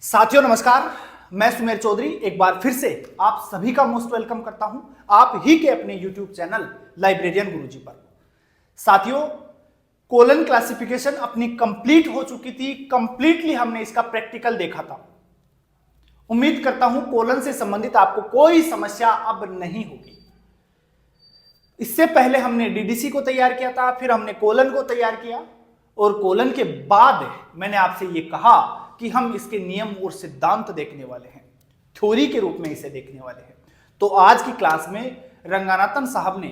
साथियों नमस्कार, मैं सुमेर चौधरी एक बार फिर से आप सभी का मोस्ट वेलकम करता हूं आप ही के अपने YouTube चैनल लाइब्रेरियन गुरुजी पर। साथियों, कोलन क्लासिफिकेशन अपनी कंप्लीट हो चुकी थी। कंप्लीटली हमने इसका प्रैक्टिकल देखा था। उम्मीद करता हूं कोलन से संबंधित आपको कोई समस्या अब नहीं होगी। इससे पहले हमने डीडीसी को तैयार किया था, फिर हमने कोलन को तैयार किया और कोलन के बाद मैंने आपसे यह कहा कि हम इसके नियम और सिद्धांत देखने वाले हैं, थ्योरी के रूप में इसे देखने वाले हैं। तो आज की क्लास में रंगानाथन साहब ने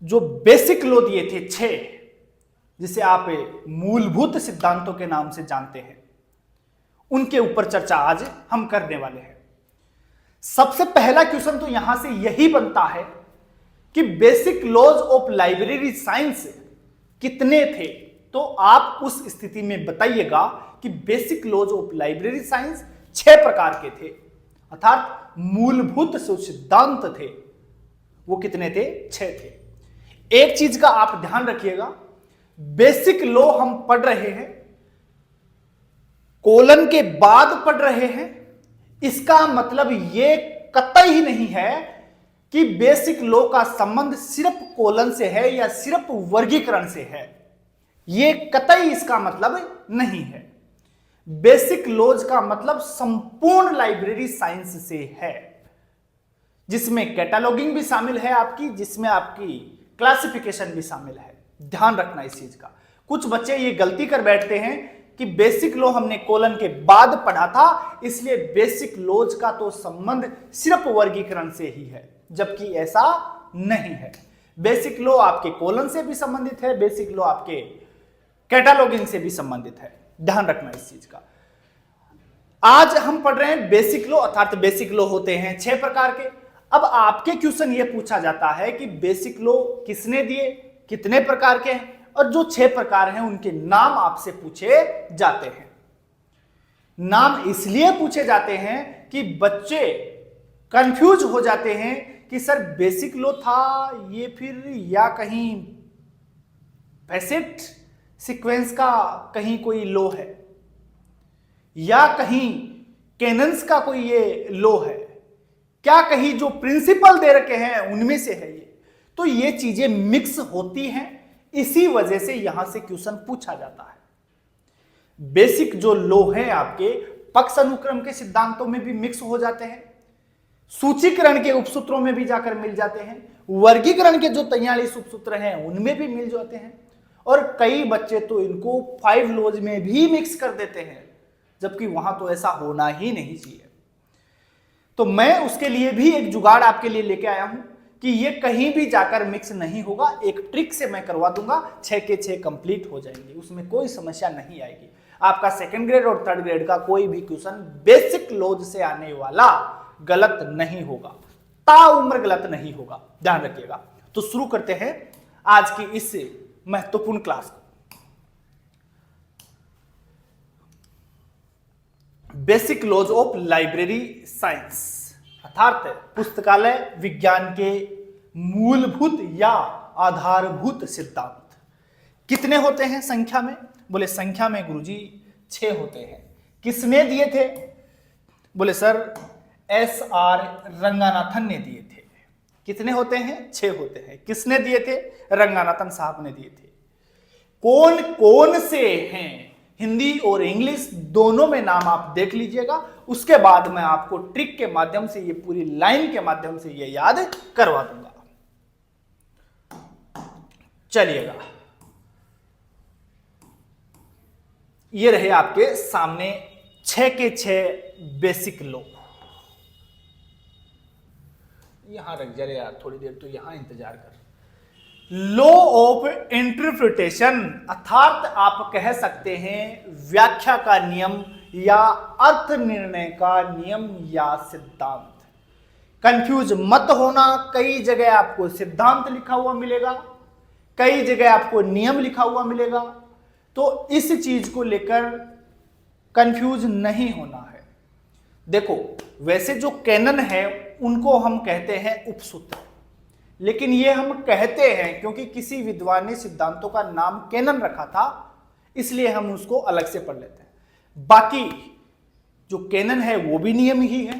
जो बेसिक लॉ दिए थे 6, जिसे आप मूलभूत सिद्धांतों के नाम से जानते हैं, उनके ऊपर चर्चा आज हम करने वाले हैं। सबसे पहला क्वेश्चन तो यहां से यही बनता है कि basic laws of library science कितने थे। तो आप उस स्थिति में बताइएगा कि basic laws of library science 6 प्रकार के थे, अर्थात मूलभूत जो सिद्धांत थे वो कितने थे? 6 थे। एक चीज का आप ध्यान रखिएगा, बेसिक लॉ हम पढ़ रहे हैं, कोलन के बाद पढ़ रहे हैं, इसका मतलब यह कतई ही नहीं है कि बेसिक लॉ का संबंध सिर्फ कोलन से है या सिर्फ वर्गीकरण से है। यह कतई इसका मतलब नहीं है। बेसिक लॉज का मतलब संपूर्ण लाइब्रेरी साइंस से है, जिसमें कैटलॉगिंग भी शामिल है आपकी, जिसमें आपकी क्लासिफिकेशन भी शामिल है। ध्यान रखना इस चीज का। कुछ बच्चे ये गलती कर बैठते हैं कि बेसिक लॉ हमने कोलन के बाद पढ़ा था, इसलिए बेसिक लॉज का तो संबंध सिर्फ वर्गीकरण से ही है, जबकि ऐसा नहीं है। बेसिक लॉ आपके कोलन से भी संबंधित है, बेसिक लॉ आपके कैटलॉगिंग से भी संबंधित है। ध्यान रखना इस चीज का। आज हम पढ़ रहे हैं बेसिक लॉ, अर्थात बेसिक लॉ होते हैं 6 प्रकार के। अब आपके क्वेश्चन ये पूछा जाता है कि बेसिक लॉ किसने दिए, कितने प्रकार के हैं, और जो 6 प्रकार हैं उनके नाम आपसे पूछे जाते हैं। नाम इसलिए पूछे जाते हैं कि बच्चे कंफ्यूज हो जाते हैं कि सर बेसिक लॉ था ये फिर या कहीं फैसेट सीक्वेंस का कहीं कोई लॉ है, या कहीं कैनन्स का कोई ये लॉ है, क्या कहीं जो प्रिंसिपल दे रखे हैं उनमें से है ये। तो ये चीजें मिक्स होती हैं, इसी वजह से यहां से क्वेश्चन पूछा जाता है। बेसिक जो लॉ है आपके पक्ष अनुक्रम के सिद्धांतों में भी मिक्स हो जाते हैं, सूचीकरण के उपसूत्रों में भी जाकर मिल जाते हैं, वर्गीकरण के जो 43 उपसूत्र हैं उनमें भी मिल जाते हैं, और कई बच्चे तो इनको 5 लॉज में भी मिक्स कर देते हैं, जबकि वहां तो ऐसा होना ही नहीं चाहिए। तो मैं उसके लिए भी एक जुगाड़ आपके लिए लेके आया हूं कि ये कहीं भी जाकर मिक्स नहीं होगा। एक ट्रिक से मैं करवा दूंगा, 6 के 6 कंप्लीट हो जाएंगे, उसमें कोई समस्या नहीं आएगी। आपका 2nd ग्रेड और 3rd ग्रेड का कोई भी क्वेश्चन बेसिक लॉज से आने वाला गलत नहीं होगा, ताउम्र गलत नहीं होगा। ध्यान रखिएगा। तो शुरू करते हैं आज की इस महत्वपूर्ण क्लास को। Basic laws of library science, अर्थात पुस्तकालय विज्ञान के मूलभूत या आधारभूत सिद्धांत। कितने होते हैं संख्या में? बोले संख्या में गुरुजी 6 होते हैं। किसने दिए थे? बोले सर SR रंगानाथन ने दिए थे। कितने होते हैं? 6 होते हैं। किसने दिए थे? रंगानाथन साहब ने दिए थे। कौन कौन से हैं? हिंदी और इंग्लिश दोनों में नाम आप देख लीजिएगा, उसके बाद मैं आपको ट्रिक के माध्यम से, ये पूरी लाइन के माध्यम से ये याद करवा दूंगा। चलिएगा, ये रहे आपके सामने 6 के 6 बेसिक लॉ। यहां रख जा रे यार, थोड़ी देर तो यहां इंतजार कर। लॉ ऑफ इंटरप्रिटेशन, अर्थात आप कह सकते हैं व्याख्या का नियम या अर्थ निर्णय का नियम या सिद्धांत। कंफ्यूज मत होना, कई जगह आपको सिद्धांत लिखा हुआ मिलेगा, कई जगह आपको नियम लिखा हुआ मिलेगा, तो इस चीज को लेकर कंफ्यूज नहीं होना है। देखो, वैसे जो कैनन है उनको हम कहते हैं उपसूत्र, लेकिन ये हम कहते हैं क्योंकि किसी विद्वान ने सिद्धांतों का नाम कैनन रखा था, इसलिए हम उसको अलग से पढ़ लेते हैं। बाकी जो कैनन है वो भी नियम ही है,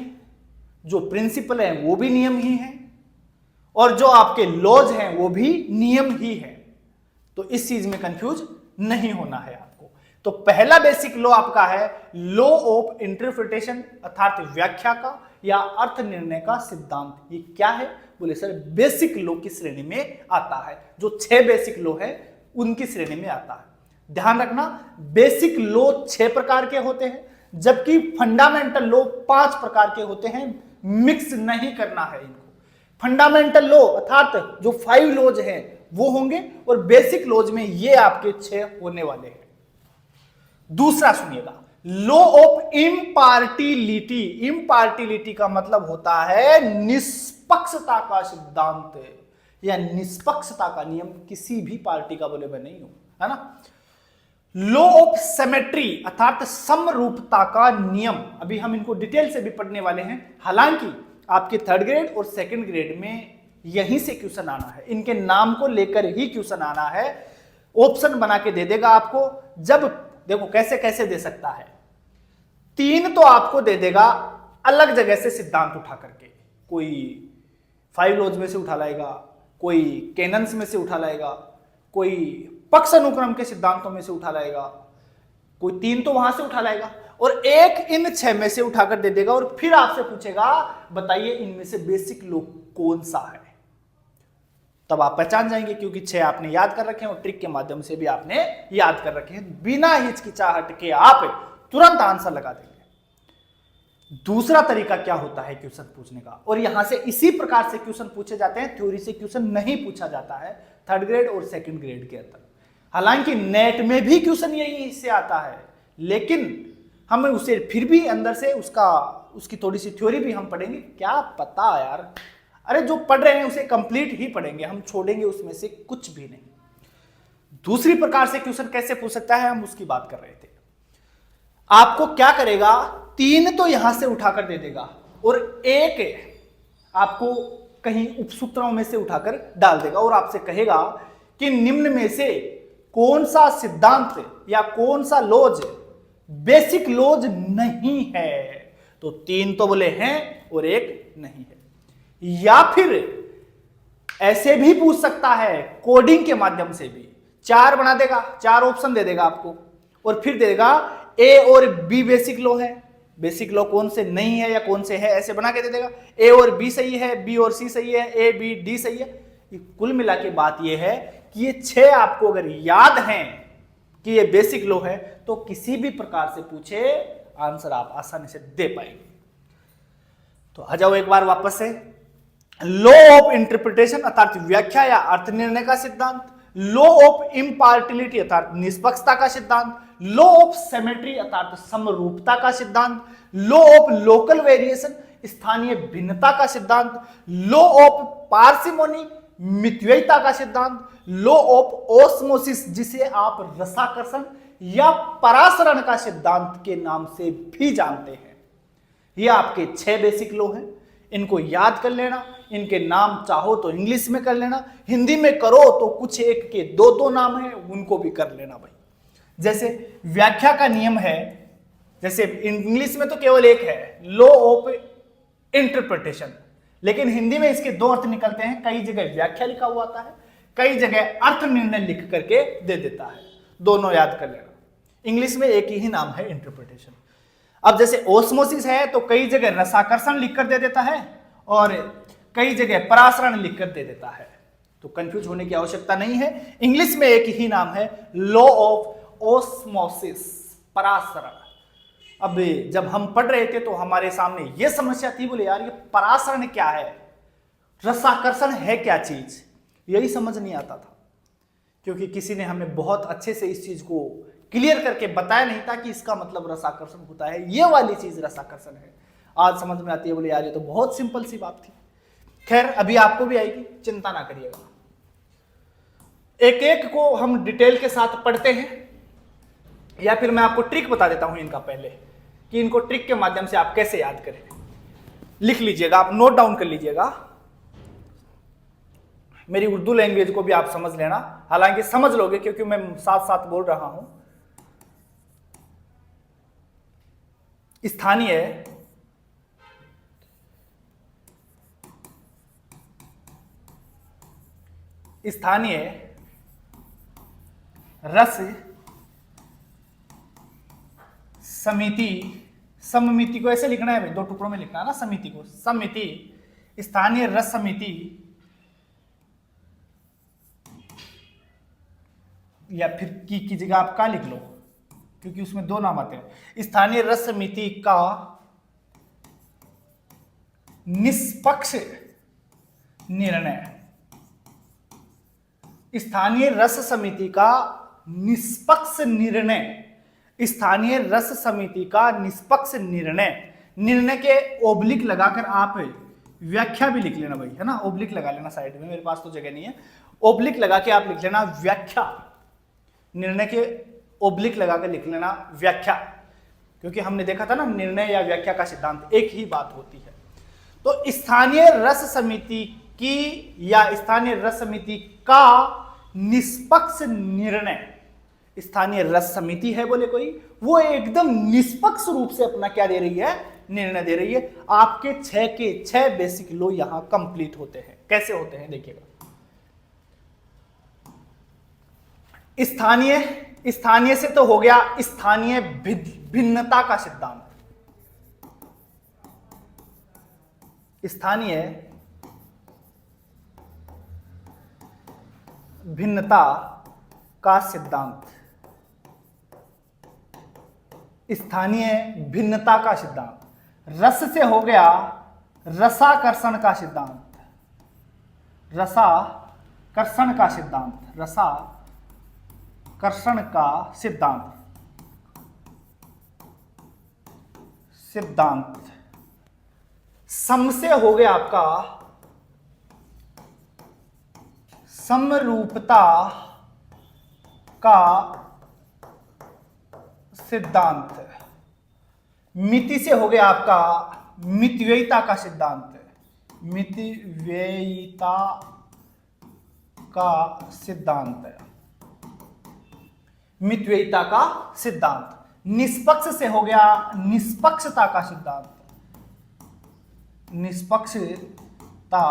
जो प्रिंसिपल है वो भी नियम ही है, और जो आपके लॉज हैं वो भी नियम ही है। तो इस चीज में कंफ्यूज नहीं होना है आपको। तो पहला बेसिक लॉ आपका है लॉ ऑफ इंटरप्रिटेशन, अर्थात व्याख्या का या अर्थ निर्णय का सिद्धांत। ये क्या है? बोले सर बेसिक लॉ की श्रेणी में आता है, जो 6 बेसिक लॉ है उनकी श्रेणी में आता है। ध्यान रखना, बेसिक लॉ 6 प्रकार के होते हैं, जबकि फंडामेंटल लॉ 5 प्रकार के होते हैं। मिक्स नहीं करना है इनको। फंडामेंटल लॉ अर्थात जो 5 लॉज हैं वो होंगे, और बेसिक लॉज में ये आपके 6 होने वाले हैं। दूसरा सुनिएगा, लॉ ऑफ इम्पार्टिलिटी। इम्पार्टिलिटी का मतलब होता है निष्पक्षता का सिद्धांत या निष्पक्षता का नियम। किसी भी पार्टी का बोले मैं नहीं हूं, है ना। लॉ ऑफ सिमेट्री अर्थात समरूपता का नियम। अभी हम इनको डिटेल से भी पढ़ने वाले हैं, हालांकि आपके 3rd ग्रेड और 2nd ग्रेड में यहीं से क्वेश्चन आना है, इनके नाम को लेकर ही क्वेश्चन आना है। ऑप्शन बना के दे देगा आपको। जब देखो कैसे कैसे दे सकता है, 3 तो आपको दे देगा अलग जगह से सिद्धांत उठा करके, कोई 5 लॉज में से उठा लाएगा, कोई कैनन्स में से उठा लाएगा, कोई पक्ष अनुक्रम के सिद्धांतों में से उठा लाएगा, कोई 3 तो वहां से उठा लाएगा, और एक इन 6 में से उठाकर दे देगा, और फिर आपसे पूछेगा बताइए इनमें से बेसिक लॉ कौन सा है। तब आप पहचान जाएंगे, क्योंकि 6 आपने याद कर रखे हैं और ट्रिक के माध्यम से भी आपने याद कर रखे हैं। बिना हिचकिचाहट के आप तुरंत आंसर लगा देंगे। दूसरा तरीका क्या होता है क्वेश्चन पूछने का, और यहां से इसी प्रकार से क्वेश्चन पूछे जाते हैं, थ्योरी से क्वेश्चन नहीं पूछा जाता है 3rd ग्रेड और 2nd ग्रेड के अंदर। हालांकि नेट में भी क्वेश्चन यही से आता है, लेकिन हम उसे फिर भी अंदर से उसकी थोड़ी सी थ्योरी भी हम पढ़ेंगे। क्या पता यार, अरे जो पढ़ रहे हैं उसे कंप्लीट ही पढ़ेंगे, हम छोड़ेंगे उसमें से कुछ भी नहीं। दूसरी प्रकार से क्वेश्चन कैसे पूछ सकता है, हम उसकी बात कर रहे थे। आपको क्या करेगा, 3 तो यहां से उठाकर दे देगा, और एक आपको कहीं उपसूत्रों में से उठाकर डाल देगा, और आपसे कहेगा कि निम्न में से कौन सा सिद्धांत या कौन सा लॉज बेसिक लॉज नहीं है। तो 3 तो बोले हैं और एक नहीं है। या फिर ऐसे भी पूछ सकता है कोडिंग के माध्यम से भी, 4 बना देगा, 4 ऑप्शन दे देगा आपको, और फिर दे देगा ए और बी बेसिक लॉ है, बेसिक लॉ कौन से नहीं है या कौन से है ऐसे बना के दे देगा। ए और बी सही है, बी और सी सही है, ए बी डी सही है। कुल मिला के बात यह है कि ये 6 आपको अगर याद हैं कि ये बेसिक लॉ है, तो किसी भी प्रकार से पूछे आंसर आप आसानी से दे पाएंगे। तो आ जाओ एक बार वापस से, लॉ ऑफ इंटरप्रिटेशन अर्थात व्याख्या या अर्थ निर्णय का सिद्धांत, लॉ ऑफ इम्पार्टिलिटी अर्थात निष्पक्षता का सिद्धांत, लॉ ऑफ सिमेट्री अर्थात समरूपता का सिद्धांत, लॉ ऑफ लोकल वेरिएशन स्थानीय भिन्नता का सिद्धांत, लॉ ऑफ पार्सिमोनी मितव्ययिता का सिद्धांत, लॉ ऑफ ओस्मोसिस जिसे आप रसाकर्षण या परासरण का सिद्धांत के नाम से भी जानते हैं। ये आपके 6 बेसिक लॉ हैं, इनको याद कर लेना। इनके नाम चाहो तो इंग्लिश में कर लेना, हिंदी में करो तो कुछ एक के 2-2 नाम हैं, उनको भी कर लेना भाई। जैसे व्याख्या का नियम है, जैसे इंग्लिश में तो केवल एक है लॉ ऑफ इंटरप्रिटेशन, लेकिन हिंदी में इसके 2 अर्थ निकलते हैं। कई जगह व्याख्या लिखा हुआ आता है, कई जगह अर्थ निर्णय लिख करके दे देता है, दोनों याद कर लेना। इंग्लिश में एक ही नाम है इंटरप्रिटेशन। अब जैसे ओस्मोसिस है तो कई जगह रसाकर्षण लिखकर दे देता है और कई जगह परासरण लिखकर दे देता है, तो कंफ्यूज होने की आवश्यकता नहीं है। इंग्लिश में एक ही नाम है लॉ ऑफ ओस्मोसिस, परासरण। अब जब हम पढ़ रहे थे तो हमारे सामने यह समस्या थी, बोले यार ये परासरण क्या है, रसाकर्षण है क्या चीज, यही समझ नहीं आता था, क्योंकि किसी ने हमें बहुत अच्छे से इस चीज को क्लियर करके बताया नहीं था कि इसका मतलब रसाकर्षण होता है, ये वाली चीज रसाकर्षण है। आज समझ में आती है, बोले यार ये तो बहुत सिंपल सी बात थी। खैर अभी आपको भी आएगी, चिंता ना करिएगा। एक एक को हम डिटेल के साथ पढ़ते हैं, या फिर मैं आपको ट्रिक बता देता हूं इनका पहले, कि इनको ट्रिक के माध्यम से आप कैसे याद करें। लिख लीजिएगा, आप नोट डाउन कर लीजिएगा। मेरी उर्दू लैंग्वेज को भी आप समझ लेना, हालांकि समझ लोगे क्योंकि मैं साथ साथ बोल रहा हूं। स्थानीय स्थानीय रस समिति, सममिति को ऐसे लिखना है भाई, दो टुकड़ों में लिखना है ना समिति को, समिति, स्थानीय रस समिति या फिर की जगह आप का लिख लो क्योंकि उसमें दो नाम आते हैं। स्थानीय रस समिति का निष्पक्ष निर्णय, स्थानीय रस समिति का निष्पक्ष निर्णय, स्थानीय रस समिति का निष्पक्ष निर्णय, निर्णय के ओब्लिक लगाकर आप व्याख्या भी लिख लेना भाई, है ना, ओब्लिक लगा लेना साइड में, मेरे पास तो जगह नहीं है, ओब्लिक लगा के आप लिख लेना व्याख्या, निर्णय के ओब्लिक लगाकर लिख लेना व्याख्या, क्योंकि हमने देखा था ना निर्णय या व्याख्या का सिद्धांत एक ही बात होती है। तो स्थानीय रस समिति की या स्थानीय रस समिति का निष्पक्ष निर्णय, स्थानीय रस समिति है बोले कोई, वो एकदम निष्पक्ष रूप से अपना क्या दे रही है, निर्णय दे रही है। आपके 6 के 6 बेसिक लॉ यहां कंप्लीट होते हैं। कैसे होते हैं देखिएगा। स्थानीय से तो हो गया स्थानीय भिन्नता का सिद्धांत, स्थानीय भिन्नता का सिद्धांत, स्थानीय भिन्नता का सिद्धांत। रस से हो गया रसाकर्षण का सिद्धांत, रसाकर्षण का सिद्धांत, रसाकर्षण का सिद्धांत, सम से हो गया आपका समरूपता का सिद्धांत, मिति से हो गया आपका मितव्ययिता का सिद्धांत, मितव्ययिता का सिद्धांत, मितव्ययिता का सिद्धांत। निष्पक्ष से हो गया निष्पक्षता का सिद्धांत, निष्पक्षता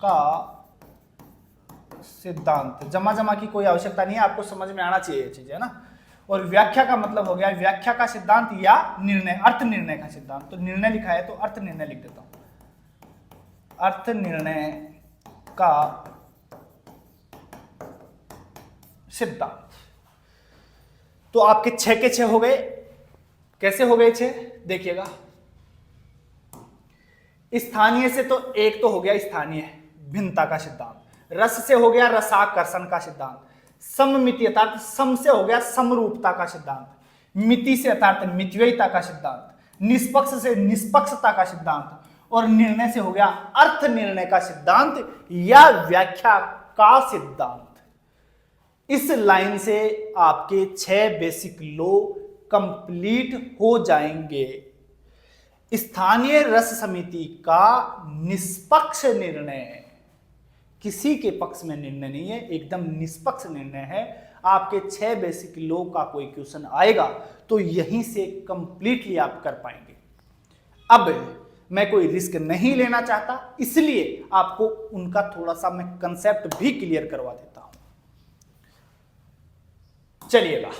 का सिद्धांत। जमा की कोई आवश्यकता नहीं है, आपको समझ में आना चाहिए ये चीज, है ना। और व्याख्या का मतलब हो गया व्याख्या का सिद्धांत या निर्णय, अर्थ निर्णय का सिद्धांत। तो निर्णय लिखा है तो अर्थ निर्णय लिख देता हूं, अर्थ निर्णय का सिद्धांत। तो आपके 6 के 6 हो गए। कैसे हो गए 6 देखिएगा। स्थानीय से तो एक तो हो गया स्थानीय भिन्नता का सिद्धांत, रस से हो गया रसाकर्षण का सिद्धांत, सममिति अर्थात सम से हो गया समरूपता का सिद्धांत, मिति से अर्थात मितव्ययिता का सिद्धांत, निष्पक्ष से निष्पक्षता का सिद्धांत, और निर्णय से हो गया अर्थ निर्णय का सिद्धांत या व्याख्या का सिद्धांत। इस लाइन से आपके 6 बेसिक लॉ कंप्लीट हो जाएंगे। स्थानीय रस समिति का निष्पक्ष निर्णय, किसी के पक्ष में निर्णय नहीं है, एकदम निष्पक्ष निर्णय है। आपके 6 बेसिक लॉ का कोई क्वेश्चन आएगा तो यहीं से कंप्लीटली आप कर पाएंगे। अब मैं कोई रिस्क नहीं लेना चाहता, इसलिए आपको उनका थोड़ा सा मैं कंसेप्ट भी क्लियर करवा देता हूं। चलिएगा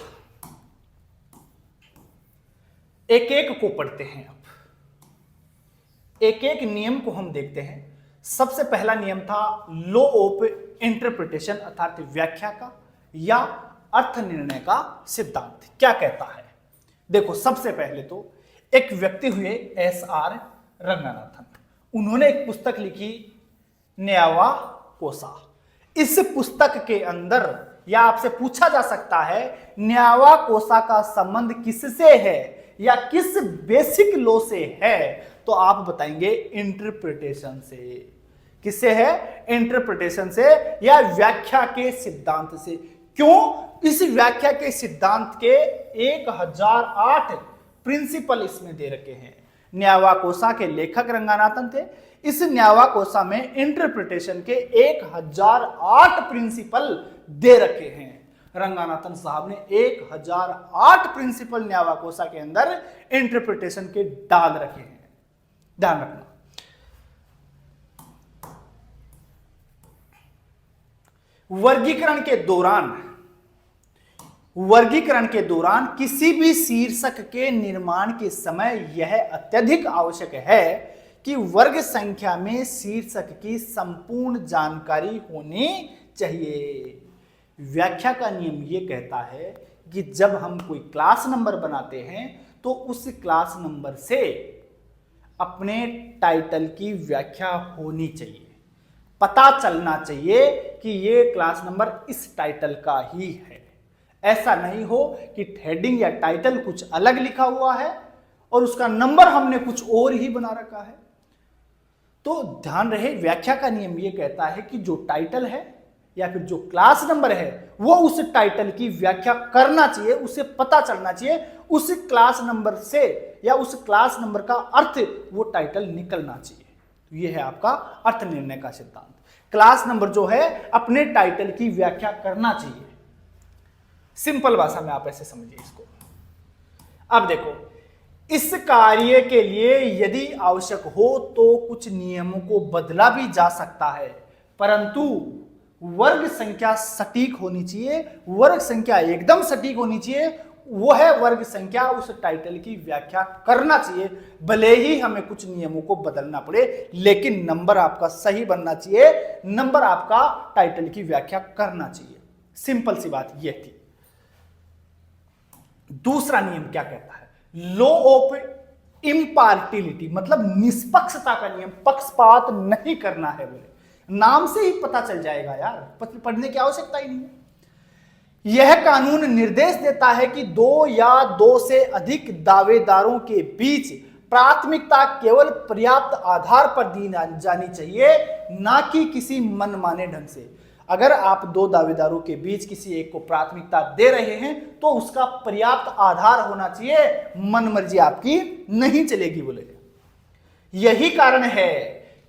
एक एक को पढ़ते हैं। अब एक एक नियम को हम देखते हैं। सबसे पहला नियम था लॉ ऑफ इंटरप्रिटेशन अर्थात व्याख्या का या अर्थ निर्णय का सिद्धांत। क्या कहता है देखो, सबसे पहले तो एक व्यक्ति हुए SR रंगनाथन, उन्होंने एक पुस्तक लिखी न्यावा कोसा। इस पुस्तक के अंदर या आपसे पूछा जा सकता है न्यावा कोसा का संबंध किससे है या किस बेसिक लॉ से है, तो आप बताएंगे इंटरप्रिटेशन से। किससे है? इंटरप्रिटेशन से या व्याख्या के सिद्धांत से। क्यों? इस व्याख्या के सिद्धांत के 1008 प्रिंसिपल इसमें दे रखे हैं। न्यावा कोसा के लेखक रंगनाथन थे। इस न्यावा कोसा में इंटरप्रिटेशन के 1008 प्रिंसिपल दे रखे हैं। रंगानाथन साहब ने 1008 प्रिंसिपल न्यायवाकोसा के अंदर इंटरप्रिटेशन के डाल रखे हैं, ध्यान रखना। वर्गीकरण के दौरान किसी भी शीर्षक के निर्माण के समय यह अत्यधिक आवश्यक है कि वर्ग संख्या में शीर्षक की संपूर्ण जानकारी होनी चाहिए। व्याख्या का नियम यह कहता है कि जब हम कोई क्लास नंबर बनाते हैं तो उस क्लास नंबर से अपने टाइटल की व्याख्या होनी चाहिए, पता चलना चाहिए कि ये क्लास नंबर इस टाइटल का ही है। ऐसा नहीं हो कि हेडिंग या टाइटल कुछ अलग लिखा हुआ है और उसका नंबर हमने कुछ और ही बना रखा है। तो ध्यान रहे, व्याख्या का नियम यह कहता है कि जो टाइटल है या फिर जो क्लास नंबर है वो उस टाइटल की व्याख्या करना चाहिए, उसे पता चलना चाहिए, उस क्लास नंबर से या उस क्लास नंबर का अर्थ वो टाइटल निकलना चाहिए। तो ये है आपका अर्थ निर्णय का सिद्धांत। क्लास नंबर जो है अपने टाइटल की व्याख्या करना चाहिए। सिंपल भाषा में आप ऐसे समझिए इसको। अब देखो, इस कार्य के लिए यदि आवश्यक हो तो कुछ नियमों को बदला भी जा सकता है, परंतु वर्ग संख्या सटीक होनी चाहिए। वर्ग संख्या एकदम सटीक होनी चाहिए। वो है वर्ग संख्या उस टाइटल की व्याख्या करना चाहिए, भले ही हमें कुछ नियमों को बदलना पड़े, लेकिन नंबर आपका सही बनना चाहिए, नंबर आपका टाइटल की व्याख्या करना चाहिए। सिंपल सी बात यह थी। दूसरा नियम क्या कहता है? लॉ ऑफ इम्पार्टियलिटी, मतलब निष्पक्षता का नियम। पक्षपात नहीं करना है, बोले नाम से ही पता चल जाएगा यार, पढ़ने की आवश्यकता ही नहीं है। यह कानून निर्देश देता है कि दो या दो से अधिक दावेदारों के बीच प्राथमिकता केवल पर्याप्त आधार पर दी जानी चाहिए, ना कि किसी मनमाने ढंग से। अगर आप दो दावेदारों के बीच किसी एक को प्राथमिकता दे रहे हैं तो उसका पर्याप्त आधार होना चाहिए, मनमर्जी आपकी नहीं चलेगी, बोले। यही कारण है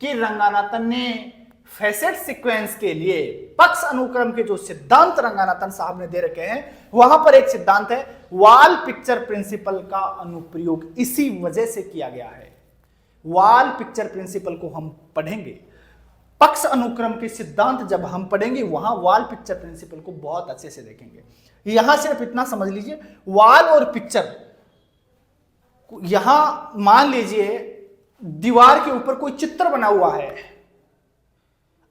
कि रंगानाथन ने फैसेट सीक्वेंस के लिए पक्ष अनुक्रम के जो सिद्धांत रंगानाथन साहब ने दे रखे हैं, वहां पर एक सिद्धांत है वॉल पिक्चर प्रिंसिपल का अनुप्रयोग इसी वजह से किया गया है। वॉल पिक्चर प्रिंसिपल को हम पढ़ेंगे, पक्ष अनुक्रम के सिद्धांत जब हम पढ़ेंगे वहां वॉल पिक्चर प्रिंसिपल को बहुत अच्छे से देखेंगे। यहां सिर्फ इतना समझ लीजिए, वॉल और पिक्चर, यहां मान लीजिए दीवार के ऊपर कोई चित्र बना हुआ है,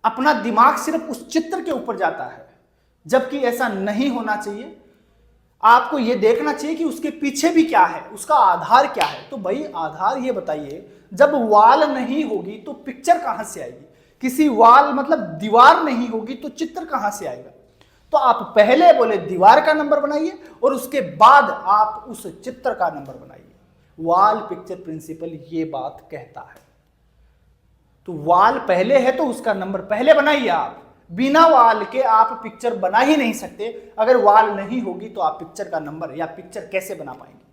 अपना दिमाग सिर्फ उस चित्र के ऊपर जाता है, जबकि ऐसा नहीं होना चाहिए। आपको यह देखना चाहिए कि उसके पीछे भी क्या है, उसका आधार क्या है। तो भाई आधार ये बताइए, जब वॉल नहीं होगी तो पिक्चर कहां से आएगी? किसी वॉल मतलब दीवार नहीं होगी तो चित्र कहां से आएगा? तो आप पहले बोले दीवार का नंबर बनाइए और उसके बाद आप उस चित्र का नंबर बनाइए। वॉल पिक्चर प्रिंसिपल ये बात कहता है। तो वॉल पहले है तो उसका नंबर पहले बनाइए आप। बिना वॉल के आप पिक्चर बना ही नहीं सकते। अगर वॉल नहीं होगी तो आप पिक्चर का नंबर या पिक्चर कैसे बना पाएंगे?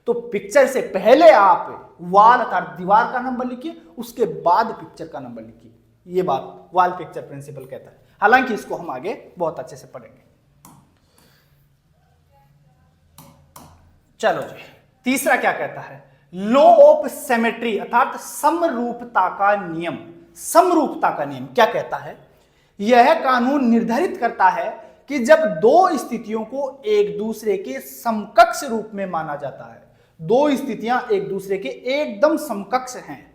तो पिक्चर से पहले आप वॉल अर्थात दीवार का नंबर लिखिए, उसके बाद पिक्चर का नंबर लिखिए। ये बात वॉल पिक्चर प्रिंसिपल कहता है। हालांकि इसको हम आगे बहुत अच्छे से पढ़ेंगे। चलो जी, तीसरा क्या कहता है? लॉ ऑफ सिमेट्री अर्थात समरूपता का नियम। समरूपता का नियम क्या कहता है? यह कानून निर्धारित करता है कि जब दो स्थितियों को एक दूसरे के समकक्ष रूप में माना जाता है, दो स्थितियां एक दूसरे के एकदम समकक्ष हैं,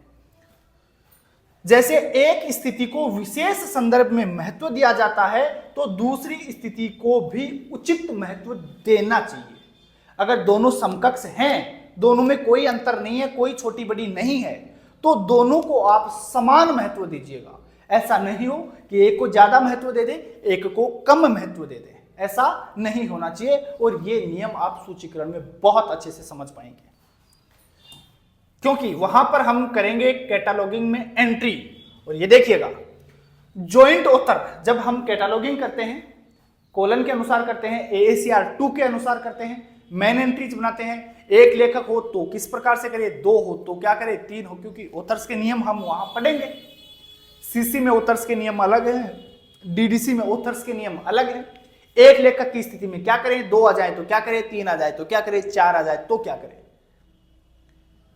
जैसे एक स्थिति को विशेष संदर्भ में महत्व दिया जाता है तो दूसरी स्थिति को भी उचित महत्व देना चाहिए। अगर दोनों समकक्ष हैं, दोनों में कोई अंतर नहीं है, कोई छोटी बड़ी नहीं है, तो दोनों को आप समान महत्व दीजिएगा। ऐसा नहीं हो कि एक को ज्यादा महत्व दे दे, एक को कम महत्व दे दे, ऐसा नहीं होना चाहिए। और ये नियम आप सूचीकरण में बहुत अच्छे से समझ पाएंगे, क्योंकि वहां पर हम करेंगे कैटालॉगिंग में एंट्री। और ये देखिएगा, जॉइंट ऑथर जब हम कैटालॉगिंग करते हैं कॉलन के अनुसार करते हैं, AACR 2 के अनुसार करते हैं, मेन एंट्रीज बनाते हैं। एक लेखक हो तो किस प्रकार से करें, दो हो तो क्या करें, तीन हो, क्योंकि ऑथर्स के नियम हम वहां पढ़ेंगे। CC में ऑथर्स के नियम अलग हैं, DDC में ऑथर्स के नियम अलग हैं। एक लेखक की स्थिति में क्या करें, 2 आ जाए तो क्या करें, 3 आ जाए तो क्या करें, 4 आ जाए तो क्या करें,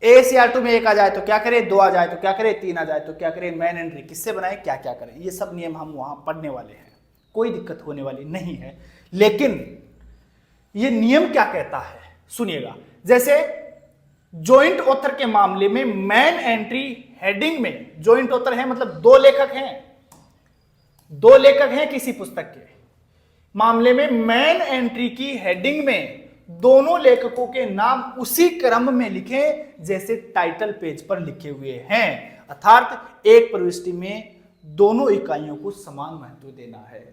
ACR2 में 1 आ जाए तो क्या करें, 2 आ जाए तो क्या करें, 3 आ जाए तो क्या करें, मेन एंट्री किससे बनाए, क्या क्या करें, ये सब नियम हम वहां पढ़ने वाले हैं, कोई दिक्कत होने वाली नहीं है। लेकिन ये नियम क्या कहता है सुनिएगा। जैसे जॉइंट ऑथर के मामले में मेन एंट्री हेडिंग में, जॉइंट ऑथर है मतलब 2 लेखक हैं किसी पुस्तक के मामले में, मेन एंट्री की हेडिंग में दोनों लेखकों के नाम उसी क्रम में लिखें जैसे टाइटल पेज पर लिखे हुए हैं, अर्थात एक प्रविष्टि में दोनों इकाइयों को समान महत्व देना है।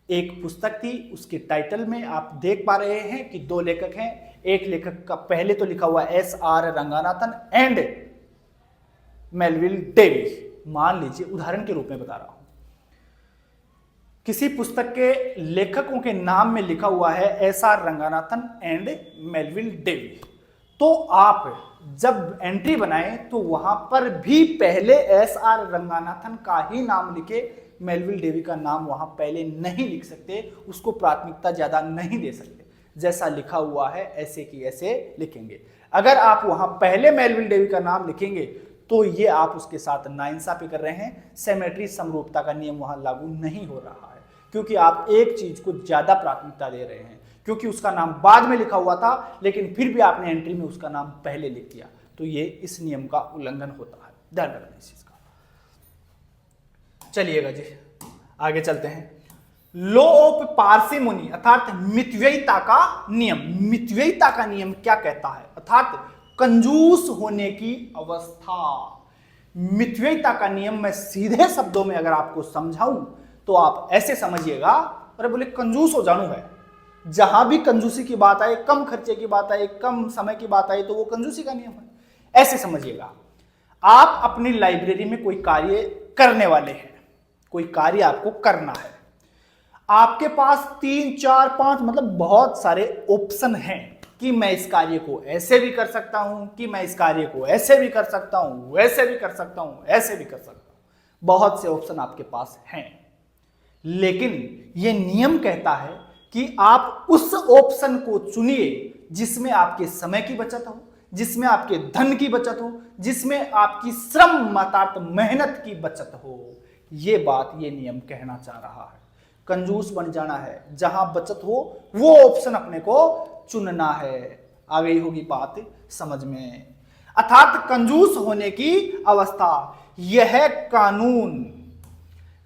एक पुस्तक थी, उसके टाइटल में आप देख पा रहे हैं कि 2 लेखक हैं, एक लेखक का पहले तो लिखा हुआ SR Ranganathan and Melvil Dewey, मान लीजिए उदाहरण के रूप में बता रहा हूं, किसी पुस्तक के लेखकों के नाम में लिखा हुआ है SR Ranganathan and Melvil Dewey, तो आप जब एंट्री बनाएं तो वहां पर भी पहले SR रंगानाथन का ही नाम लिखे, मेलविल डेवी का नाम वहां पहले नहीं लिख सकते, उसको प्राथमिकता ज्यादा नहीं दे सकते, जैसा लिखा हुआ है ऐसे की ऐसे लिखेंगे। अगर आप वहां पहले मेलविल डेवी का नाम लिखेंगे तो ये आप उसके साथ नाइंसाफी कर रहे हैं, सिमेट्री समरूपता का नियम वहां लागू नहीं हो रहा है, क्योंकि आप एक चीज को ज्यादा प्राथमिकता दे रहे हैं, क्योंकि उसका नाम बाद में लिखा हुआ था लेकिन फिर भी आपने एंट्री में उसका नाम पहले लिख दिया, तो ये इस नियम का उल्लंघन होता है, ध्यान रखना इस चीज का। चलिएगा जी आगे चलते हैं। लॉ ऑफ पार्सिमोनी अर्थात मितव्ययिता का नियम। मितव्ययिता का नियम क्या कहता है, अर्थात कंजूस होने की अवस्था। मितव्ययिता का नियम मैं सीधे शब्दों में अगर आपको समझाऊं तो आप ऐसे समझिएगा, अरे बोले कंजूस हो जानू है, जहां भी कंजूसी की बात आए, कम खर्चे की बात आए, कम समय की बात आए, तो वो कंजूसी का नियम है, ऐसे समझिएगा। आप अपनी लाइब्रेरी में कोई कार्य करने वाले हैं, कोई कार्य आपको करना है, आपके पास 3, 4, 5 मतलब बहुत सारे ऑप्शन हैं कि मैं इस कार्य को ऐसे भी कर सकता हूं, कि मैं इस कार्य को ऐसे भी कर सकता हूं, वैसे भी कर सकता हूं, ऐसे भी कर सकता हूं, बहुत से ऑप्शन आपके पास हैं। लेकिन यह नियम कहता है कि आप उस ऑप्शन को चुनिए जिसमें आपके समय की बचत हो, जिसमें आपके धन की बचत हो, जिसमें आपकी श्रम अर्थात मेहनत की बचत हो। यह बात यह नियम कहना चाह रहा है। कंजूस बन जाना है, जहां बचत हो वो ऑप्शन अपने को चुनना है। आ गई होगी बात समझ में, अर्थात कंजूस होने की अवस्था। यह कानून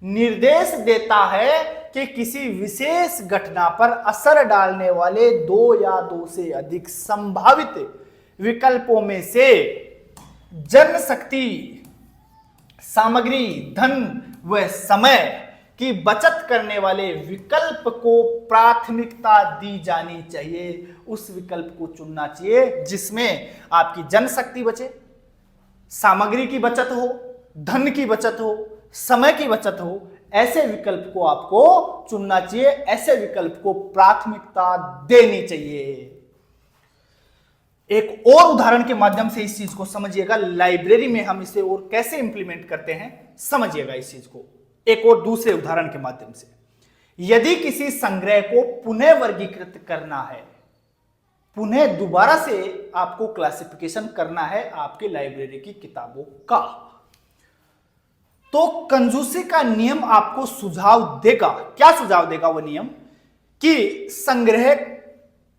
निर्देश देता है कि किसी विशेष घटना पर असर डालने वाले 2 या 2 से अधिक संभावित विकल्पों में से जनशक्ति, सामग्री, धन व समय की बचत करने वाले विकल्प को प्राथमिकता दी जानी चाहिए। उस विकल्प को चुनना चाहिए जिसमें आपकी जनशक्ति बचे, सामग्री की बचत हो, धन की बचत हो, समय की बचत हो। ऐसे विकल्प को आपको चुनना चाहिए, ऐसे विकल्प को प्राथमिकता देनी चाहिए। एक और उदाहरण के माध्यम से इस चीज को समझिएगा, लाइब्रेरी में हम इसे और कैसे इंप्लीमेंट करते हैं समझिएगा इस चीज को, एक और दूसरे उदाहरण के माध्यम से। यदि किसी संग्रह को पुनः वर्गीकृत करना है, पुनः दोबारा से आपको क्लासिफिकेशन करना है आपके लाइब्रेरी की किताबों का, तो कंजूसी का नियम आपको सुझाव देगा। क्या सुझाव देगा वो नियम, कि संग्रह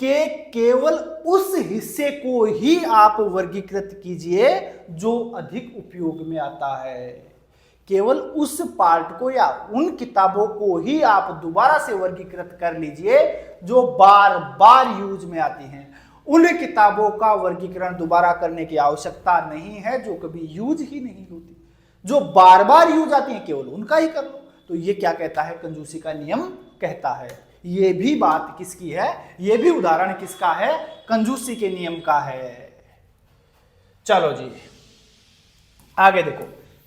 के केवल उस हिस्से को ही आप वर्गीकृत कीजिए जो अधिक उपयोग में आता है। केवल उस पार्ट को या उन किताबों को ही आप दोबारा से वर्गीकृत कर लीजिए जो बार बार यूज में आती हैं। उन किताबों का वर्गीकरण दोबारा करने की आवश्यकता नहीं है जो कभी यूज ही नहीं होती, जो बार बार यूज आती हैं केवल उनका ही कर लो। तो ये क्या कहता है, कंजूसी का नियम कहता है। ये भी बात किसकी है, ये भी उदाहरण किसका है, कंजूसी के नियम का है। चलो जी आगे देखो,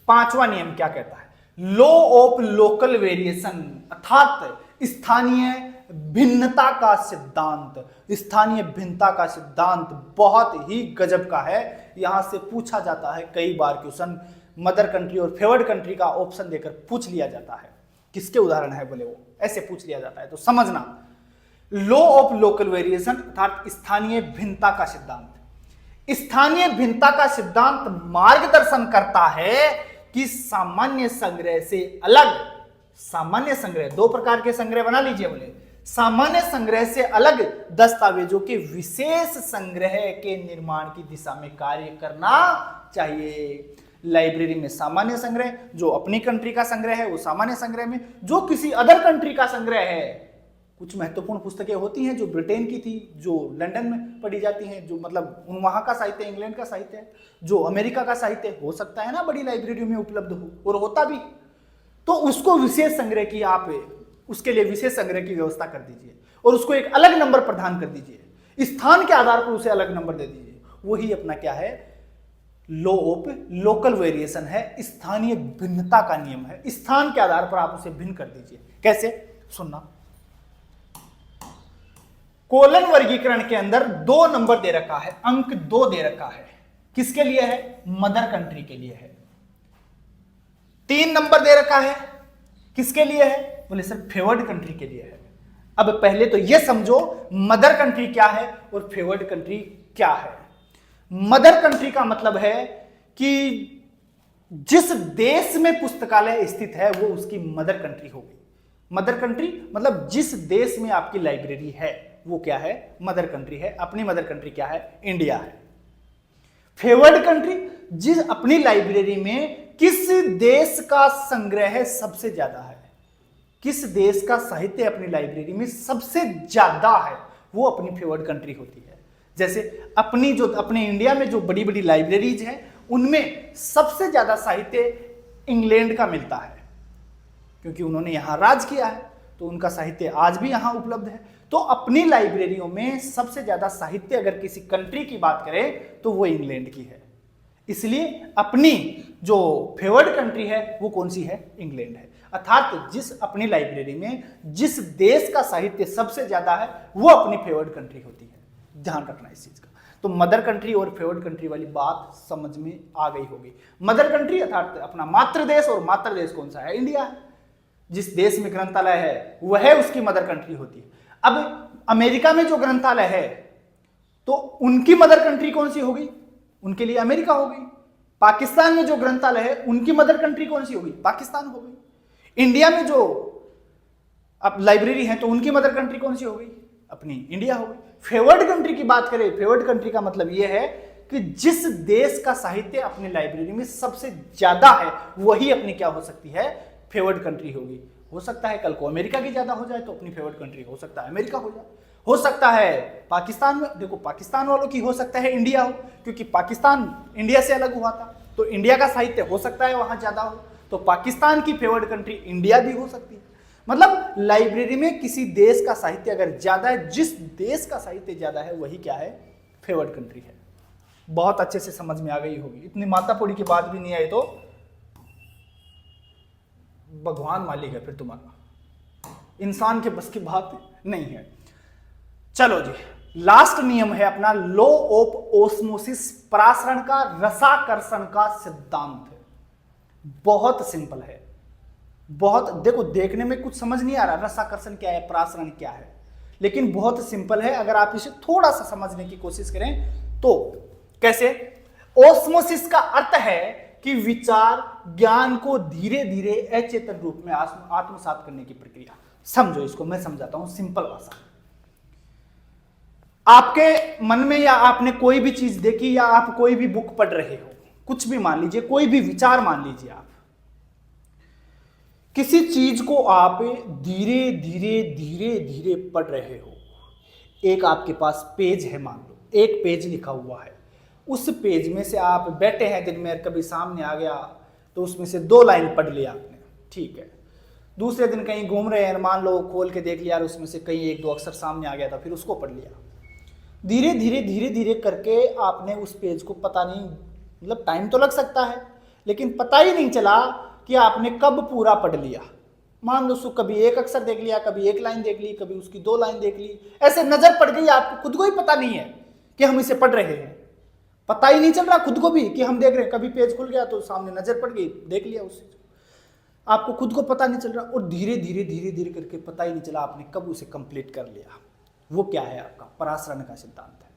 5वां नियम क्या कहता है, लॉ ऑफ लोकल वेरिएशन अर्थात स्थानीय भिन्नता का सिद्धांत। स्थानीय भिन्नता का सिद्धांत बहुत ही गजब का है। यहां से पूछा जाता है कई बार क्वेश्चन, मदर कंट्री और फेवर्ड कंट्री का ऑप्शन देकर पूछ लिया जाता है। किसके उदाहरण है बोले, वो ऐसे पूछ लिया जाता है तो समझना। लॉ ऑफ लोकल वेरिएशन अर्थात स्थानीय भिन्नता का सिद्धांत। स्थानीय भिन्नता का सिद्धांत मार्गदर्शन करता है कि सामान्य संग्रह से अलग, सामान्य संग्रह, दो प्रकार के संग्रह बना लीजिए बोले, सामान्य संग्रह से अलग दस्तावेजों के विशेष संग्रह के निर्माण की दिशा में कार्य करना चाहिए। लाइब्रेरी में सामान्य संग्रह, जो अपनी कंट्री का संग्रह है वो सामान्य संग्रह में, जो किसी अदर कंट्री का संग्रह है, कुछ महत्वपूर्ण पुस्तकें होती हैं जो ब्रिटेन की थी, जो लंदन में पढ़ी जाती हैं, जो मतलब वहां का साहित्य, इंग्लैंड का साहित्य है, जो अमेरिका का साहित्य हो सकता है ना बड़ी लाइब्रेरी में उपलब्ध हो, और होता भी, तो उसको विशेष संग्रह की आप उसके लिए विशेष संग्रह की व्यवस्था कर दीजिए और उसको एक अलग नंबर प्रदान कर दीजिए, स्थान के आधार पर उसे अलग नंबर दे दीजिए। वही अपना क्या है, लॉ ऑफ लोकल वेरिएशन है, स्थानीय भिन्नता का नियम है। स्थान के आधार पर आप उसे भिन्न कर दीजिए। कैसे, सुनना। कोलन वर्गीकरण के अंदर 2 नंबर दे रखा है, अंक 2 दे रखा है। किसके लिए है? मदर कंट्री के लिए है। 3 नंबर दे रखा है, किसके लिए है? बोले सर फेवर्ड कंट्री के लिए है। अब पहले तो यह समझो मदर कंट्री क्या है और फेवर्ड कंट्री क्या है। मदर कंट्री का मतलब है कि जिस देश में पुस्तकालय स्थित है वो उसकी मदर कंट्री होगी। मदर कंट्री मतलब जिस देश में आपकी लाइब्रेरी है वो क्या है? मदर कंट्री है। अपनी मदर कंट्री क्या है? इंडिया है। फेवर्ड कंट्री जिस अपनी लाइब्रेरी में किस देश का संग्रह सबसे ज्यादा है, किस देश का साहित्य अपनी लाइब्रेरी में सबसे ज्यादा है, वो अपनी फेवर्ड कंट्री होती है। जैसे अपने इंडिया में जो बड़ी बड़ी लाइब्रेरीज हैं उनमें सबसे ज्यादा साहित्य इंग्लैंड का मिलता है, क्योंकि उन्होंने यहां राज किया है तो उनका साहित्य आज भी यहां उपलब्ध है। तो अपनी लाइब्रेरियों में सबसे ज्यादा साहित्य अगर किसी कंट्री की बात करें तो वो इंग्लैंड की है। इसलिए अपनी जो फेवर्ड कंट्री है वो कौन सी है? इंग्लैंड है। अर्थात जिस अपनी लाइब्रेरी में जिस देश का साहित्य सबसे ज्यादा है वो अपनी फेवर्ड कंट्री होती है। ध्यान रखना इस चीज का। तो मदर कंट्री और फेवर्ड कंट्री वाली बात समझ में आ गई होगी। मदर कंट्री अर्थात अपना मातृ देश, और मातृ देश कौन सा है? इंडिया है। जिस देश में ग्रंथालय है वह उसकी मदर कंट्री होती है। अब अमेरिका में जो ग्रंथालय है तो उनकी मदर कंट्री कौन सी होगी? उनके लिए अमेरिका होगी। पाकिस्तान में जो ग्रंथालय है उनकी मदर कंट्री कौन सी होगी? पाकिस्तान होगी। इंडिया में जो अब लाइब्रेरी है तो उनकी मदर कंट्री कौन सी होगी? अपनी इंडिया होगी। फेवर्ड कंट्री की बात करें, फेवर्ड कंट्री का मतलब यह है कि जिस देश का साहित्य अपनी लाइब्रेरी में सबसे ज्यादा है वही अपनी क्या हो सकती है? फेवर्ड कंट्री होगी। हो सकता है कल को अमेरिका की ज्यादा हो जाए तो अपनी फेवर्ड कंट्री हो सकता है अमेरिका हो जाए, हो सकता है पाकिस्तान में, देखो पाकिस्तान वालों की हो सकता है इंडिया हो, क्योंकि पाकिस्तान इंडिया से अलग हुआ था तो इंडिया का साहित्य हो सकता है वहां ज्यादा हो, तो पाकिस्तान की फेवर्ड कंट्री इंडिया भी हो सकती है। मतलब लाइब्रेरी में किसी देश का साहित्य अगर ज्यादा है, जिस देश का साहित्य ज्यादा है वही क्या है? फेवर्ड कंट्री है। बहुत अच्छे से समझ में आ गई होगी। इतनी मातापुरी की बात भी नहीं आई तो भगवान मालिक है फिर तुम्हारा, इंसान के बस की बात नहीं है। चलो जी, लास्ट नियम है अपना लॉ ऑफ ओस्मोसिस, परासरण का रसाकर्षण का सिद्धांत है। बहुत सिंपल है, बहुत, देखो देखने में कुछ समझ नहीं आ रहा रसाकर्षण क्या है, परासरण क्या है, लेकिन बहुत सिंपल है अगर आप इसे थोड़ा सा समझने की कोशिश करें तो। कैसे? ओस्मोसिस का अर्थ है कि विचार ज्ञान को धीरे धीरे अचेतन रूप में आत्मसात करने की प्रक्रिया। समझो इसको, मैं समझाता हूं सिंपल भाषा। आपके मन में या आपने कोई भी चीज देखी या आप कोई भी बुक पढ़ रहे हो, कुछ भी मान लीजिए, कोई भी विचार मान लीजिए, आप किसी चीज को आप धीरे धीरे धीरे धीरे पढ़ रहे हो। एक आपके पास पेज है, मान लो एक पेज लिखा हुआ है, उस पेज में से आप बैठे हैं दिन में, कभी सामने आ गया तो उसमें से 2 लाइन पढ़ लिया आपने, ठीक है। दूसरे दिन कहीं घूम रहे हैं, मान लो खोल के देख लिया और उसमें से कहीं 1-2 अक्षर सामने आ गया था, फिर उसको पढ़ लिया। धीरे धीरे करके आपने उस पेज को, पता नहीं, मतलब टाइम तो लग सकता है लेकिन पता ही नहीं चला कि आपने कब पूरा पढ़ लिया। मान लो उसको कभी 1 अक्षर देख लिया, कभी 1 लाइन देख ली, कभी उसकी 2 लाइन देख ली, ऐसे नजर पड़ गई, आपको खुद को ही पता नहीं है कि हम इसे पढ़ रहे हैं। पता ही नहीं चल रहा खुद को भी कि हम देख रहे हैं। कभी पेज खुल गया तो सामने नजर पड़ गई, देख लिया उसे। आपको खुद को पता नहीं चल रहा और धीरे धीरे धीरे धीरे करके पता ही नहीं चला आपने कब उसे कंप्लीट कर लिया। वो क्या है? आपका परासरण का सिद्धांत है।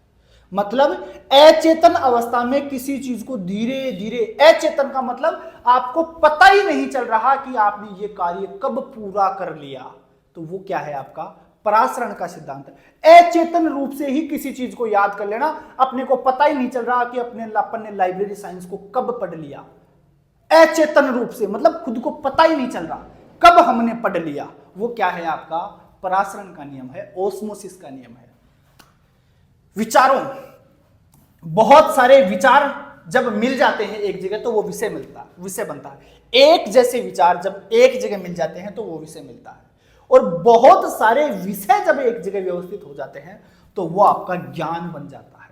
मतलब अचेतन अवस्था में किसी चीज को धीरे धीरे, अचेतन का मतलब आपको पता ही नहीं चल रहा कि आपने ये कार्य कब पूरा कर लिया, तो वो क्या है? आपका परासरण का सिद्धांत है। अचेतन रूप से ही किसी चीज को याद कर लेना, अपने को पता ही नहीं चल रहा कि अपन ने लाइब्रेरी साइंस को कब पढ़ लिया। अचेतन रूप से मतलब खुद को पता ही नहीं चल रहा कब हमने पढ़ लिया, वो क्या है? आपका परासरण का नियम है, ओस्मोसिस का नियम है। विचारों, बहुत सारे विचार जब मिल जाते हैं एक जगह तो वो विषय बनता है। एक जैसे विचार जब एक जगह मिल जाते हैं तो वो विषय मिलता है, और बहुत सारे विषय जब एक जगह व्यवस्थित हो जाते हैं तो वो आपका ज्ञान बन जाता है।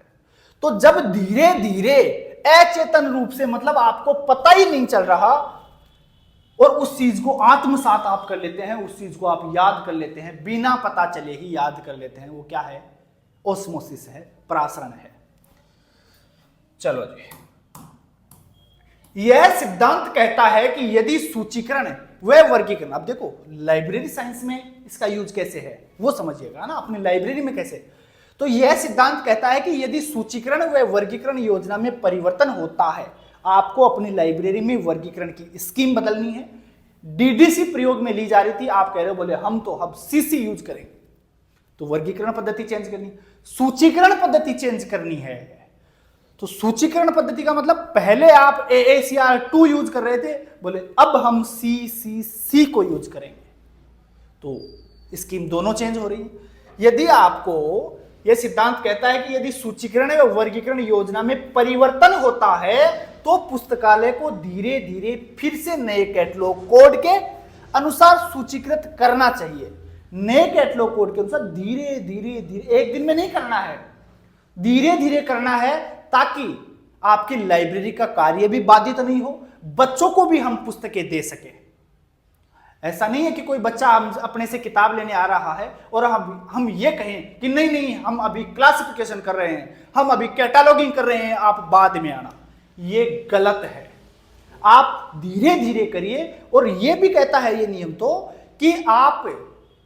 तो जब धीरे धीरे अचेतन रूप से मतलब आपको पता ही नहीं चल रहा और उस चीज को आत्मसात आप कर लेते हैं, उस चीज को आप याद कर लेते हैं, बिना पता चले ही याद कर लेते हैं, वो क्या है? ओस्मोसिस है, परासरण है। चलो जी, यह सिद्धांत कहता है कि यदि सूचीकरण व वर्गीकरण, अब देखो लाइब्रेरी साइंस में इसका यूज कैसे है वो समझिएगा ना, अपनी लाइब्रेरी में कैसे। तो यह सिद्धांत कहता है कि यदि सूचीकरण व वर्गीकरण योजना में परिवर्तन होता है, आपको अपनी लाइब्रेरी में वर्गीकरण की स्कीम बदलनी है। डीडीसी प्रयोग में ली जा रही थी, आप कह रहे हो बोले हम तो अब सीसी यूज करेंगे, तो वर्गीकरण पद्धति चेंज करनी, सूचीकरण पद्धति चेंज करनी है। तो सूचीकरण पद्धति का मतलब पहले आप AACR2 यूज कर रहे थे, बोले अब हम CCC को यूज करेंगे, तो स्कीम दोनों चेंज हो रही है। यदि आपको यह सिद्धांत कहता है कि यदि सूचीकरण एवं वर्गीकरण योजना में परिवर्तन होता है तो पुस्तकालय को धीरे धीरे फिर से नए कैटलॉग कोड के अनुसार सूचीकृत करना चाहिए। नए कैटलॉग कोड के अनुसार धीरे धीरे धीरे, एक दिन में नहीं करना है, धीरे धीरे करना है, ताकि आपकी लाइब्रेरी का कार्य भी बाधित नहीं हो, बच्चों को भी हम पुस्तकें दे सके। ऐसा नहीं है कि कोई बच्चा अपने से किताब लेने आ रहा है और हम ये कहें कि नहीं नहीं हम अभी क्लासिफिकेशन कर रहे हैं, हम अभी कैटलॉगिंग कर रहे हैं, आप बाद में आना, ये गलत है। आप धीरे धीरे करिए। और ये भी कहता है ये नियम तो कि आप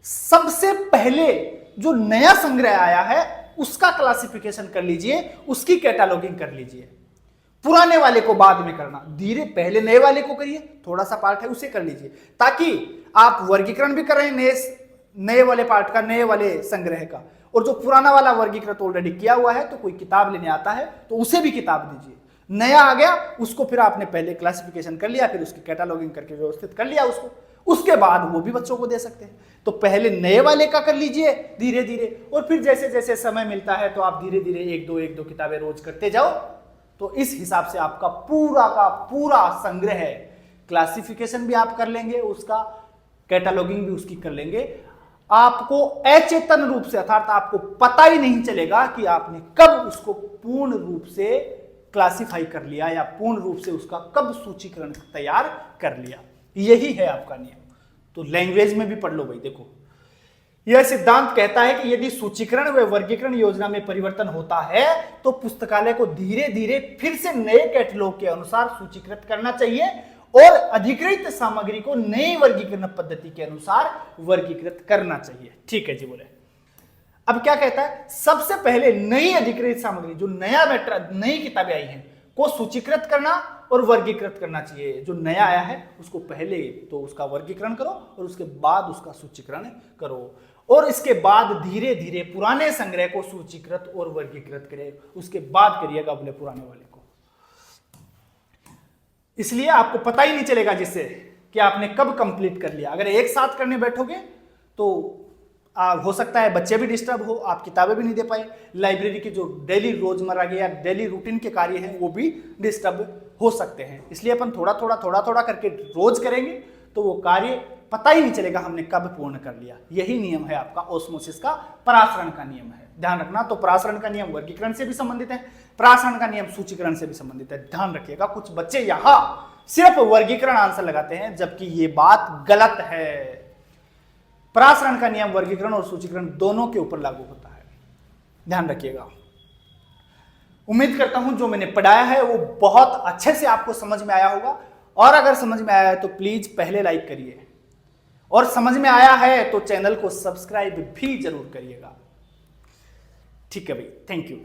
सबसे पहले जो नया संग्रह आया है उसका क्लासिफिकेशन कर लीजिए, उसकी कैटलॉगिंग कर लीजिए, पुराने वाले को बाद में करना। धीरे पहले नए वाले को करिए, थोड़ा सा पार्ट है उसे कर लीजिए, ताकि आप वर्गीकरण भी कर रहे हैं नए वाले पार्ट का, नए वाले संग्रह का, और जो पुराना वाला वर्गीकृत ऑलरेडी किया हुआ है तो कोई किताब लेने आता है तो उसे भी किताब दीजिए। नया आ गया उसको फिर आपने पहले क्लासिफिकेशन कर लिया, फिर उसकी कैटलॉगिंग करके व्यवस्थित कर लिया उसको, उसके बाद वो भी बच्चों को दे सकते हैं। तो पहले नए वाले का कर लीजिए धीरे धीरे, और फिर जैसे जैसे समय मिलता है तो आप धीरे धीरे एक दो किताबें रोज करते जाओ। तो इस हिसाब से आपका पूरा का पूरा संग्रह है, क्लासिफिकेशन भी आप कर लेंगे, उसका कैटलॉगिंग भी उसकी कर लेंगे। आपको अचेतन रूप से, अर्थात आपको पता ही नहीं चलेगा कि आपने कब उसको पूर्ण रूप से क्लासिफाई कर लिया या पूर्ण रूप से उसका कब सूचीकरण तैयार कर लिया। यही है आपका नियम। तो लैंग्वेज में भी पढ़ लो भाई। देखो, यह सिद्धांत कहता है कि यदि सूचीकरण व वर्गीकरण योजना में परिवर्तन होता है तो पुस्तकालय को धीरे धीरे फिर से नए कैटलॉग के अनुसार सूचीकृत करना चाहिए और अधिकृत सामग्री को नई वर्गीकरण पद्धति के अनुसार वर्गीकृत करना चाहिए। ठीक है जी, बोले। अब क्या कहता है? सबसे पहले नई अधिकृत सामग्री, जो नई किताबें आई हैं, को सूचीकृत करना और वर्गीकृत करना चाहिए। जो नया आया है उसको पहले तो उसका वर्गीकरण करो और उसके बाद उसका सूचीकरण करो, और इसके बाद धीरे धीरे पुराने संग्रह को सूचीकृत और वर्गीकृत करें, उसके बाद करिएगा बोले पुराने वाले को। इसलिए आपको पता ही नहीं चलेगा जिससे कि आपने कब कंप्लीट कर लिया। अगर एक साथ करने बैठोगे तो हो सकता है बच्चे भी डिस्टर्ब हो, आप किताबें भी नहीं दे पाए, लाइब्रेरी के जो डेली रोजमर्रा के या डेली रूटीन के कार्य हैं वो भी डिस्टर्ब हो सकते हैं। इसलिए अपन थोड़ा थोड़ा करके रोज करेंगे तो वो कार्य पता ही नहीं चलेगा हमने कब पूर्ण कर लिया। यही नियम है आपका ओस्मोसिस का, परासरण का नियम है, ध्यान रखना। तो परासरण का नियम वर्गीकरण से भी संबंधित है, परासरण का नियम सूचीकरण से भी संबंधित है, ध्यान रखिएगा। कुछ बच्चे यहां सिर्फ वर्गीकरण आंसर लगाते हैं, जबकि ये बात गलत है। परासरण का नियम वर्गीकरण और सूचीकरण दोनों के ऊपर लागू होता है, ध्यान रखिएगा। उम्मीद करता हूं जो मैंने पढ़ाया है वो बहुत अच्छे से आपको समझ में आया होगा। और अगर समझ में आया है तो प्लीज पहले लाइक करिए, और समझ में आया है तो चैनल को सब्सक्राइब भी जरूर करिएगा। ठीक है भाई, थैंक यू।